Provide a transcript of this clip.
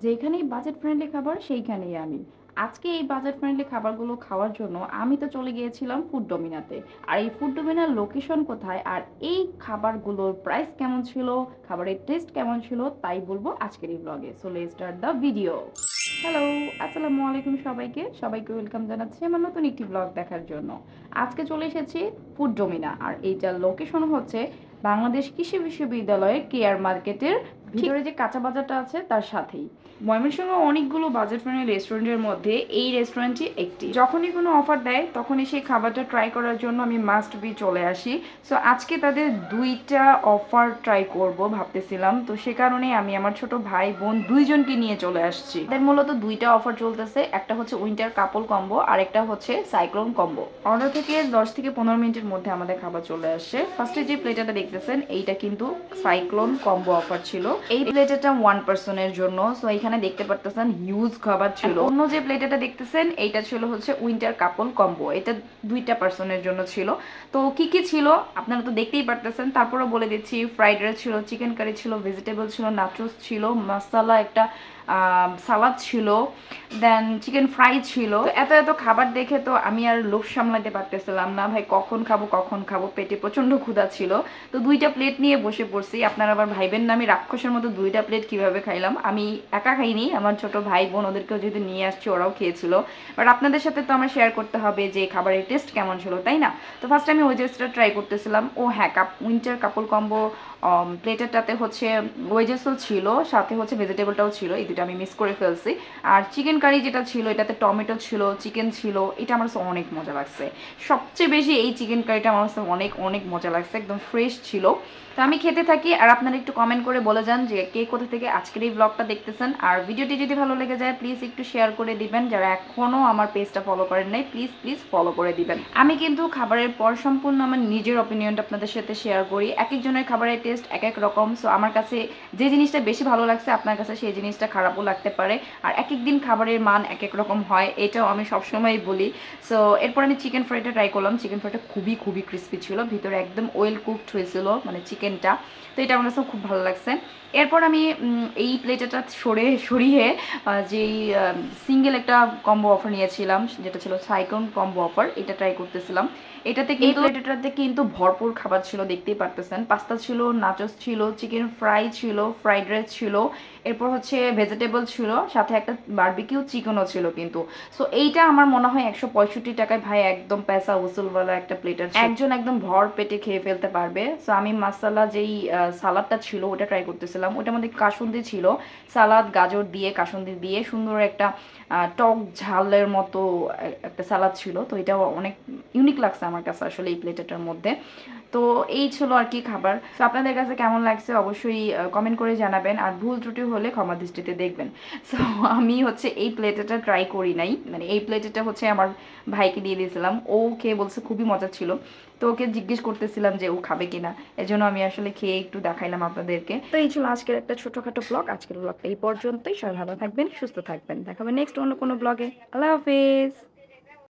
যেখানেই budget friendly খাবার সেইখানেই আমি। আজকে এই বাজেট ফ্রেন্ডলি খাবারগুলো খাওয়ার জন্য আমি তো চলে গিয়েছিলাম ফুড ডোমিনাতে। আর এই ফুড ডোমিনার লোকেশন কোথায় আর এই খাবারগুলোর প্রাইস কেমন ছিল, খাবারের টেস্ট কেমন ছিল, তাই বলবো আজকের এই ব্লগে। So let's start the video. Hello, আসসালামু আলাইকুম সবাইকে। সবাইকে ওয়েলকাম জানাচ্ছি আমার নতুন একটি ব্লগ দেখার জন্য। আজকে চলে এসেছি ফুড ডোমিনা, আর এইটার লোকেশন হচ্ছে বাংলাদেশ কৃষি বিশ্ববিদ্যালয়ের কেয়ার মার্কেটের ভিতরে যে কাঁচা বাজারটা আছে তার সাথেই। ময়মনসিংহে অনেকগুলো বাজেট ফ্রেন্ডলি রেস্টুরেন্টের মধ্যে এই রেস্টুরেন্টটি একটি। যখনই কোনো অফার দেয় তখনই সেই খাবারটা ট্রাই করার জন্য আমি মাস্ট বি চলে আসি। সো আজকে তাদের দুইটা অফার ট্রাই করব ভাবতেছিলাম, তো সে কারণে আমি আমার ছোট ভাই বোন দুইজনকে নিয়ে চলে আসছি। তাদের মূলত দুইটা অফার চলতেছে, একটা হচ্ছে উইন্টার কাপল কম্বো আর একটা হচ্ছে সাইক্লোন কম্বো। অর্ডার থেকে 10 থেকে 15 মিনিটের মধ্যে আমাদের খাবার চলে আসছে। ফার্স্টে যে প্লেটারটা দেখতেছেন এইটা কিন্তু সাইক্লোন কম্বো অফার ছিল। এই প্লেটারটা 1 পার্সনের জন্য। সো এখানে দেখতে পারতেছেন হিউজ খাবার ছিল। অন্য যে প্লেটারটা দেখতেছেন এইটা ছিল হচ্ছে উইন্টার কাপল কম্বো, এটা 2টা পার্সনের জন্য ছিল। তো কি কি ছিল আপনারা তো দেখতেই পারতেছেন, তারপরে বলে দিচ্ছি। ফ্রাইড রাইস ছিল, চিকেন কারি ছিল, ভেজিটেবল ছিল, নাচোস ছিল, মশলা একটা সালাদ ছিল, দেন চিকেন ফ্রাই ছিল। তো এত এত খাবার দেখে তো আমি আর লোভ সামলাতে পারতেছিলাম না ভাই, কখন খাবো কখন খাবো, পেটে প্রচন্ড ক্ষুধা ছিল। তো দুইটা প্লেট নিয়ে বসে পড়ছি। আপনারা আবার ভাইবেন না আমি রাক্ষসের মতো দুইটা প্লেট কিভাবে খাইলাম। আমি একা খাইনি, আমার ছোট ভাই বোন ওদেরকেও যদি নিয়ে আসছি ওরাও খেয়েছিল। বাট আপনাদের সাথে তো আমার শেয়ার করতে হবে যে খাবারের টেস্ট কেমন ছিল, তাই না? তো ফার্স্ট আমি ওয়েজেসটা ট্রাই করতেছিলাম। ও হ্যাঁ, উইন্টার কাপল কম্বো প্লেটারটাতে হচ্ছে ওয়েজেসও ছিল, সাথে হচ্ছে ভেজিটেবলটাও ছিল, এই দুটো আমি মিস করে ফেলছি। আর চিকেন কারি যেটা ছিল এটাতে টমেটো ছিল, চিকেন ছিল, এটা আমার কাছে অনেক মজা লাগছে। সবচেয়ে বেশি এই চিকেন কারিটা আমার কাছে অনেক অনেক মজা লাগছে, একদম ফ্রেশ ছিল। তো আমি খেতে থাকি আর আপনারা একটু কমেন্ট করে বলে যান যে কে কোথা থেকে আজকের এই ব্লগটা দেখতেছেন। আর ভিডিওটি যদি ভালো লেগে যায় প্লিজ একটু শেয়ার করে দিবেন। যারা এখনও আমার পেজটা ফলো করেন নাই প্লিজ প্লিজ ফলো করে দিবেন। আমি কিন্তু খাবারের পর সম্পূর্ণ আমার নিজের অপিনিয়নটা আপনাদের সাথে শেয়ার করি। এক একজনের খাবারের টেস্ট এক এক রকম। সো আমার কাছে যে জিনিসটা বেশি ভালো লাগছে আপনার কাছে সেই জিনিসটা খারাপও লাগতে পারে। আর এক এক দিন খাবারের মান এক এক রকম হয়, এটাও আমি সবসময়ই বলি। সো এরপর আমি চিকেন ফ্রাইটা ট্রাই করলাম। চিকেন ফ্রাইটা খুবই খুবই ক্রিস্পি ছিল, ভিতরে একদম ওয়েল কুকড হয়েছিল মানে চিকেনটা। তো এটা আমার কাছে খুব ভালো লাগছে। এরপর আমি এই প্লেটাটা সরিয়ে যেই সিঙ্গেল একটা কম্বো অফার নিয়েছিলাম যেটা ছিল সাইক্লোন কম্বো অফার, এটা ট্রাই করতেছিলাম। এটাতে কিন্তু প্লেটাটাতে কিন্তু ভরপুর খাবার ছিল, দেখতেই পারতেছেন। পাস্তা ছিল, নাচোস ছিল, চিকেন ফ্রাই ছিল, ফ্রাইড রাইস ছিল, এরপর হচ্ছে ভেজিটেবল ছিল, সাথে একটা বারবিকিউ চিকেনও ছিল কিন্তু। সো এইটা আমার মনে হয় 165 টাকায় ভাই একদম পয়সা উসুলওয়ালা একটা প্লেটার, একজন একদম ভর পেটে খেয়ে ফেলতে পারবে। সো আমি মাসালা যেই সালাদটা ছিল ওটা ট্রাই করতেছিলাম। ওটার মধ্যে কাসুন্দি ছিল, সালাদ গাজর দিয়ে কাসুন্দি দিয়ে সুন্দর একটা টক ঝালের মতো একটা সালাদ ছিল। তো এটাও অনেক ইউনিক লাগছে আমার কাছে আসলে এই প্লেটাটার মধ্যে। তো এই ছিল আর কি খাবার। তো আপনাদের কাছে কেমন লাগছে অবশ্যই কমেন্ট করে জানাবেন, আর ভুল ত্রুটি হলে ক্ষমা দৃষ্টিতে দেখবেন। সো আমি হচ্ছে এই প্লেটাটা ট্রাই করি নাই, মানে এই প্লেটাটা হচ্ছে আমার ভাইকে দিয়ে দিয়েছিলাম। ও খেয়ে বলছে খুবই মজা ছিল। তো ওকে জিজ্ঞেস করতেছিলাম যে ও খাবে কিনা, এজন্য আমি আসলে খেয়ে একটু দেখাইলাম আপনাদেরকে। তো এই ছিল আজকের একটা ছোটখাটো ব্লগ। আজকের ব্লগটা এই পর্যন্তই। সবাই ভালো থাকবেন, সুস্থ থাকবেন, দেখাবে নেক্সট অন্য কোনো ব্লগে। আল্লাহ হাফেজ।